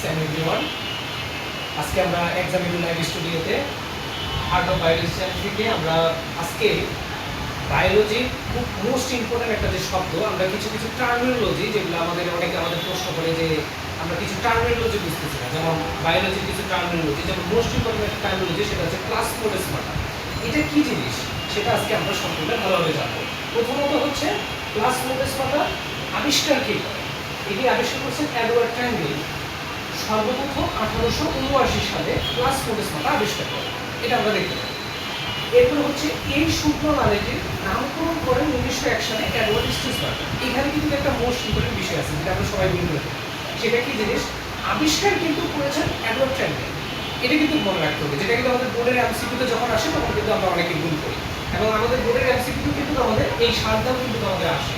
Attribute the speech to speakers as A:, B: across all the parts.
A: and everyone. আজকে আমরা examiner live স্টুডিওতে আর্ট অফ বায়োলজি থেকে আমরা আজকে বায়োলজি খুব মোস্ট ইম্পর্টেন্ট একটা যে শব্দ, আমরা কিছু কিছু টার্মিনোলজি যেগুলো অনেকে আমাদের প্রশ্ন করে যে আমরা কিছু টার্মিনোলজি বুঝতেছি না, যেমন বায়োলজির কিছু টার্মিনোলজি, যেমন মোস্ট ইম্পর্টেন্ট একটা টার্মিনোলজি সেটা হচ্ছে প্লাজমোডেসমাটা। এটা কি জিনিস সেটা আজকে আমরা সম্পূর্ণ ভালোভাবে জানবো। প্রথমত হচ্ছে প্লাজমোডেসমাটা আবিষ্কার কে করে? এটি আবিষ্কার করেছেন এডওয়ার্ড ট্যাঙ্গেল সর্বপ্রথম 1879 সালে প্লাজমোডেসমাটা আবিষ্কার করে। এটা আমরা দেখতে পাই। এরপরে হচ্ছে এই শুক্রনালীটির নামকরণ করেন 1901 সালে এডওয়ার্ড স্টিসবার্গার। এখানে কিন্তু একটা মোস্ট ইম্পর্টেন্ট বিষয় আছে যেটা আমরা সবাই ভুল করে থাকি। সেটা কি জিনিস? আবিষ্কার কিন্তু করেছেন এডওয়ার্ড ট্যাঙ্গেল। এটা কিন্তু মনে রাখতে হবে, যেটা কিন্তু আমাদের বোর্ডের এমসিকিউতে যখন আসে তখন কিন্তু আমরা অনেকে ভুল করি, এবং আমাদের বোর্ডের এমসিকিউ কিন্তু আমাদের এই সারটাও কিন্তু আমাদের আসে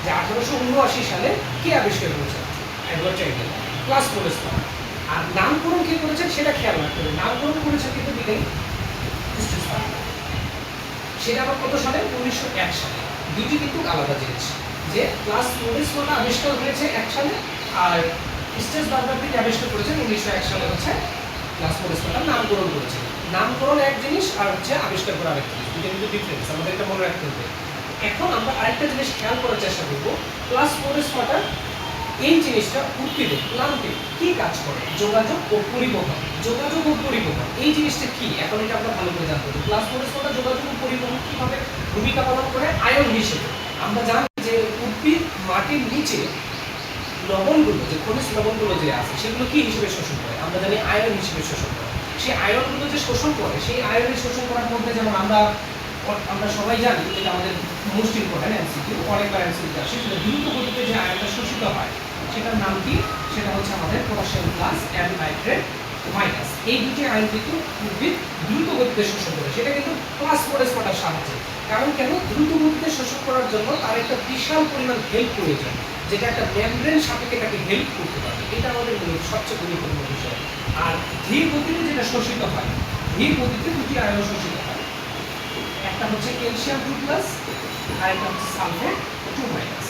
A: যে 1879 সালে কে আবিষ্কার করেছেন? Edward ট্যাঙ্গেল plasmodesmata. আর নামকরণ কে করেছেন সেটা খেয়াল রাখতে হবে। নামকরণ করেছে কিন্তু বিজ্ঞানী স্টিসবার্গার। সেটা আবার কত সালে? 1901 সালে। দুটি কিন্তু আলাদা জিনিস, যে প্লাজমোডেসমাটা আবিষ্কার হয়েছে 1 সালে, আর স্টিসবার্গার তিনি আবিষ্কার করেছেন 1901 সালে। হচ্ছে প্লাজমোডেসমাটার নামকরণ করেছেন। নামকরণ এক জিনিস আর হচ্ছে আবিষ্কার করা আরেক জিনিস, দুটো কিন্তু ডিফারেন্স, আমাদের এটা মনে রাখতে হবে। এখন আমরা আরেকটা জিনিস খেয়াল করার চেষ্টা করবো, প্লাজমোডেসমাটা এই জিনিসটা উদ্ভিদে প্লান্টে কি কাজ করে? যোগাযোগ ও পরিবহন। যোগাযোগ ও পরিবহন এই জিনিসটা কি, এখন এটা আমরা ভালো করে জানতে হবে। প্লাজমোডেসমাটা যোগাযোগ ও পরিবহন কিভাবে ভূমিকা পালন করে? আয়ন হিসেবে। আমরা জানি যে উদ্ভিদ মাটির নিচে লবণগুলো, যে খনিজ লবণগুলো যে আছে সেগুলো কি হিসেবে শোষণ করে? আমরা জানি আয়ন হিসেবে শোষণ করে। সেই আয়নগুলো যে শোষণ করে, সেই আয়নের শোষণ করার মধ্যে যেমন আমরা সবাই জানি, যেটা আমাদের মোস্ট ইম্পর্টেন্ট এমসিকিউ, অনেকবার এমসিকিউ আসে, সেটা দ্রুত গতিতে যে আয়নটা শোষিত হয় সেটার নাম কি? সেটা হচ্ছে আমাদের potassium plus and nitrate minus. এই দুটি আয়ন কিন্তু উদ্ভিদ দ্রুত গতিতে শোষণ করে, সেটা কিন্তু প্লাজমোডেসমাটার সাহায্যে। কারণ কেন? দ্রুত গতিতে শোষণ করার জন্য তার একটা বিশাল পরিমাণ হেল্প প্রয়োজন, যেটা একটা মেমব্রেন সাপেক্ষে তাকে হেল্প করতে পারে। এটা আমাদের সবচেয়ে গুরুত্বপূর্ণ বিষয়। আর ধীর গতিতে যেটা শোষিত হয়, ধীর গতিতে দুটি আয়ন শোষিত হয়, একটা হচ্ছে ক্যালসিয়াম 2+, আর একটা হচ্ছে সালফেট 2-।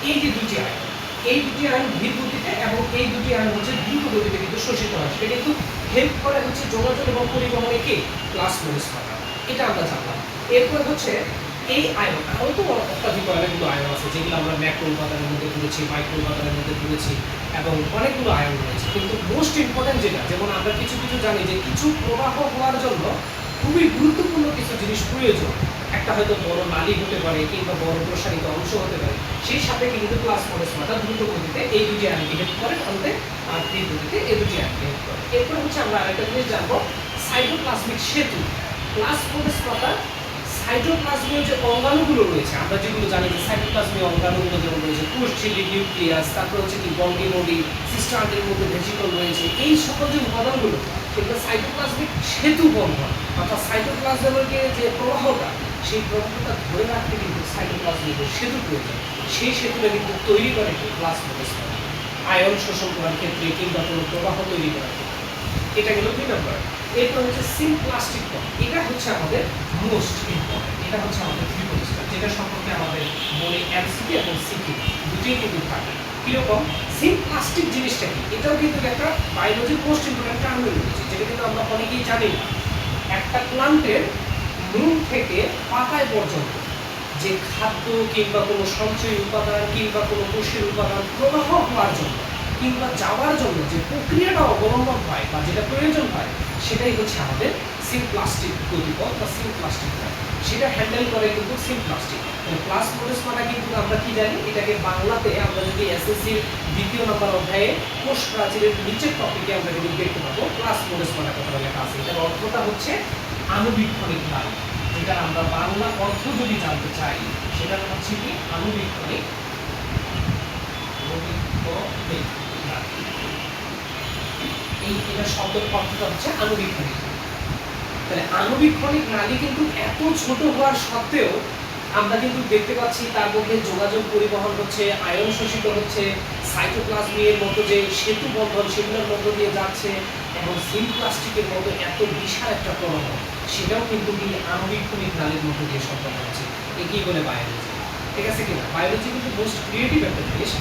A: এই যে দুটি আয়ন, এই দুটি আয়ন ধীর গতিতে এবং এই দুটি আয়ন হচ্ছে দ্রুত গতিতে কিন্তু শোষিত হয়। সেটা কিন্তু হেল্প করে হচ্ছে যোগাযোগ এবং পরিবহনে কে? প্লাজমোডেসমাটা। এটা আমরা জানলাম। এরপর হচ্ছে এই আয়ন, আরও তো অত্যাধিক অনেকগুলো আয়ন আছে যেগুলো আমরা ম্যাক্রো উপাদানের মধ্যে পড়েছি, মাইক্রো উপাদানের মধ্যে পড়েছি, এবং অনেকগুলো আয়ন রয়েছে। কিন্তু মোস্ট ইম্পর্টেন্ট যেটা, যেমন আমরা কিছু কিছু জানি যে কিছু প্রবাহ হওয়ার জন্য খুবই গুরুত্বপূর্ণ কিছু জিনিস প্রয়োজন। একটা হয়তো বড় নালী হতে পারে কিংবা বড় প্রসারিত অংশ হতে পারে, সেই সাপেক্ষে কিন্তু প্লাজমোডেসমাটা দ্রুত গতিতে এই দুটি আয়নকে হেল্প করে আনতে, আর ধীর গতিতে এই দুটি আয়নকে হেল্প করে। এরপর হচ্ছে আমরা আরেকটা জিনিস জানবো, সাইটোপ্লাজমিক সেতু। প্লাজমোডেসমাটা সাইটোপ্লাজমীয় যে অঙ্গাণুগুলো রয়েছে, আমরা যেগুলো জানি যে সাইটোপ্লাজমীয় অঙ্গাণুগুলো যেমন রয়েছে কোষঝিল্লি, নিউক্লিয়াস, তারপর হচ্ছে কি গলগি নলি, সিস্টার্নের মধ্যে ভেসিকল রয়েছে, এই সকল যে উপাদানগুলো সেগুলো সাইটোপ্লাজমিক সেতু বন্ধন, অর্থাৎ সাইটোপ্লাজমের যে প্রবাহটা, সেই প্রবাহটা ধরে রাখতে কিন্তু সাইটোপ্লাজমিক সেতু প্রয়োজন। সেই সেতুটা কিন্তু তৈরি করে প্লাজমোডেসমাটা আয়ন শোষণ করার ক্ষেত্রে কিংবা কোনো প্রবাহ তৈরি করার ক্ষেত্রে। এটা গেল 2 নম্বর। এরপর হচ্ছে সিমপ্লাস্টিক বন্ড। এটা হচ্ছে আমাদের মোস্ট ইম্পর্টেন্ট। এটা হচ্ছে আমাদের ত্রিভুজটা, যেটা সম্পর্কে আমাদের বলে এমসিকি এবং সিকি দুটোই কিন্তু থাকে। কিরকম? সিমপ্লাস্টিক জিনিসটা কি? এটাও কিন্তু একটা বায়োলজির মোস্ট ইম্পর্টেন্ট টার্মিনোলজি, যেটা কিন্তু আমরা অনেকেই জানি না। একটা প্লান্টের মূল থেকে পাতায় পর্যন্ত যে খাদ্য কিংবা কোনো সঞ্চয়ী উপাদান কিংবা কোনো কোষের উপাদান প্রবাহ হওয়ার জন্য কিংবা যাওয়ার জন্য যে প্রক্রিয়াটা অবলম্বন হয় বা যেটা প্রয়োজন হয়, সেটাই হচ্ছে আমাদের সিমপ্লাস্টিক গতিপথ বা সিমপ্লাস্টিক পথ। সেটা হ্যান্ডেল করে কিন্তু সিমপ্লাস্টিক। প্লাজমোডেসমাটা কিন্তু আমরা কি জানি, এটাকে বাংলাতে আমরা যদি এসএসসির 2য় নম্বর অধ্যায়ে কোষ প্রাচীরের নিচের টপিকে আমরা কিন্তু দেখতে পাবো প্লাজমোডেসমাটা কথা লেখা আছে। এটার অর্থটা হচ্ছে আণুবীক্ষণিক নালী। যেটা আমরা বাংলা অর্থ যদি জানতে চাই, সেটা হচ্ছে কি আণুবীক্ষণিক নালী। এটা শব্দের অর্থটা হচ্ছে আণুবীক্ষণিক। তাহলে আণুবীক্ষণিক নালী কিন্তু এত ছোট হওয়ার সত্ত্বেও আমরা কিন্তু দেখতে পাচ্ছি তার মধ্যে যোগাযোগ পরিবহন হচ্ছে, আয়ন শোষিত হচ্ছে, সাইটোপ্লাজমের মতো যে সেতু বন্ধন সেগুলোর মধ্য দিয়ে যাচ্ছে, এবং সিমপ্লাস্টিকের মতো এত বিশাল একটা প্রবাহ সেটাও কিন্তু আণুবীক্ষণিক নালীর মধ্য দিয়ে সম্পন্ন হচ্ছে। একেই বলে বায়োলজি। ঠিক আছে কিনা? বায়োলজি কিন্তু মোস্ট ক্রিয়েটিভ একটা জিনিস,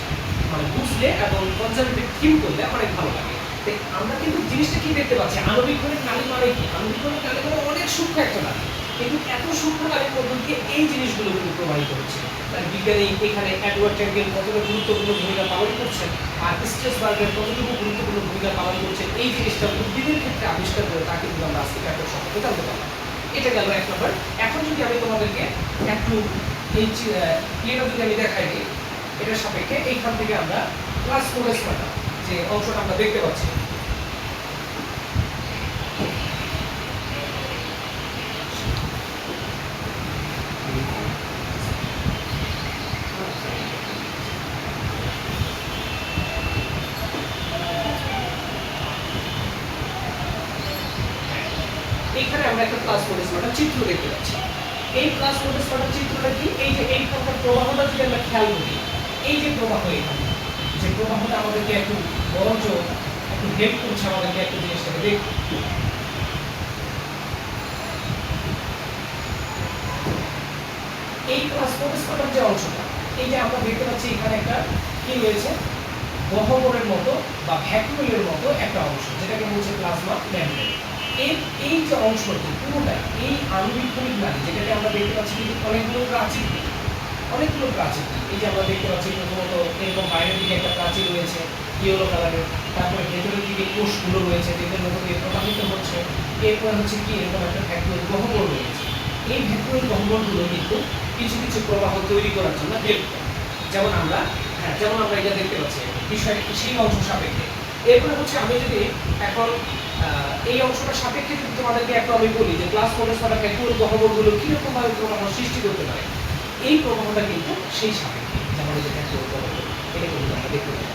A: মানে বুঝলে এবং কনজারভেটিভ থিম করলে অনেক ভালো লাগে। তো আমরা কিন্তু জিনিসটা কি দেখতে পাচ্ছি, আণবিক নালী মানে কি, আণবিক নালী মানে অনেক সূক্ষ্ম একটা নালী, কিন্তু এত সূক্ষ্ম নালীর মধ্য দিয়ে এই জিনিসগুলো কিন্তু প্রবাহিত হচ্ছে। তার বিজ্ঞানী এখানে এডওয়ার্ড ট্যাঙ্কেল কতটা গুরুত্বপূর্ণ ভূমিকা পালন করছেন, আর স্ট্রেসবার্গের কতটুকু গুরুত্বপূর্ণ ভূমিকা পালন করছে, এই জিনিসটা উদ্ভিদের ক্ষেত্রে আবিষ্কার করে তা কিন্তু আমরা আজকে একটা সম্পর্কে জানতে পারলাম। এটা গেল এক নম্বর। এখন যদি আমি তোমাদেরকে একটু এই ইয়েটা যদি আমি দেখাই দিই, এটার সাপেক্ষে এইখান থেকে আমরা ক্লাস ফোরেসমাটা যে অংশটা আমরা দেখতে পাচ্ছি, এইখানে আমরা একটা ক্লাস ফোরেসমাটার চিত্র দেখতে পাচ্ছি। এই ক্লাস ফোরেসমাটার চিত্রটা কি, এই যে এইখানকার প্রবাহটা যদি আমরা খেয়াল করি, এই যে প্রবাহ, এখানে যে প্রবাহটা আমাদেরকে একটু বরঞ্চ একটু হেল্প করছে আমাদেরকে একটা জিনিসটাকে দেখতে। এই ক্লাস ফোরেসমাটার যে অংশটা, এই যে আমরা দেখতে পাচ্ছি এখানে একটা কি রয়েছে, গহ্বরের মতো বা ভ্যাকুয়ালের মতো একটা অংশ, যেটাকে বলছে প্লাজমা মেমব্রেন। এই যে অংশটি পুরোটা এই আণবিক নালী, যেটাকে আমরা দেখতে পাচ্ছি কিন্তু অনেকগুলো প্রাচীর, অনেকগুলো প্রাচীর। এই যে আমরা দেখতে পাচ্ছি প্রথমত এরকম বাইরের দিকে একটা প্রাচীর রয়েছে ইয়েলো কালারের, তারপরে ভেতরের দিকে কোষগুলো রয়েছে যেগুলোর মধ্যে দিয়ে প্রবাহিত হচ্ছে। এরপরে হচ্ছে কি এরকম একটা ভ্যাকুয়াল গহ্বর রয়েছে। এই ভ্যাকুয়াল গহ্বরগুলো কিন্তু কিছু কিছু প্রবাহ তৈরি করার জন্য হেল্প করে, যেমন আমরা এটা দেখতে পাচ্ছি বিষয় সেই অংশ সাপেক্ষে। এরপরে হচ্ছে আমি যদি এখন এই অংশটা সাপেক্ষে যদি তোমাদেরকে একটু আমি বলি যে ক্লাস ফোরেসমাটা ভ্যাকুয়াল গহ্বরগুলো কিরকম ভাবে প্রবাহ সৃষ্টি করতে পারে, এই প্রবাহটা কিন্তু সেই সাপেক্ষে, যেমন এই যে ভ্যাকুয়াল গহ্বর, এটা কিন্তু আমরা দেখতে পাই।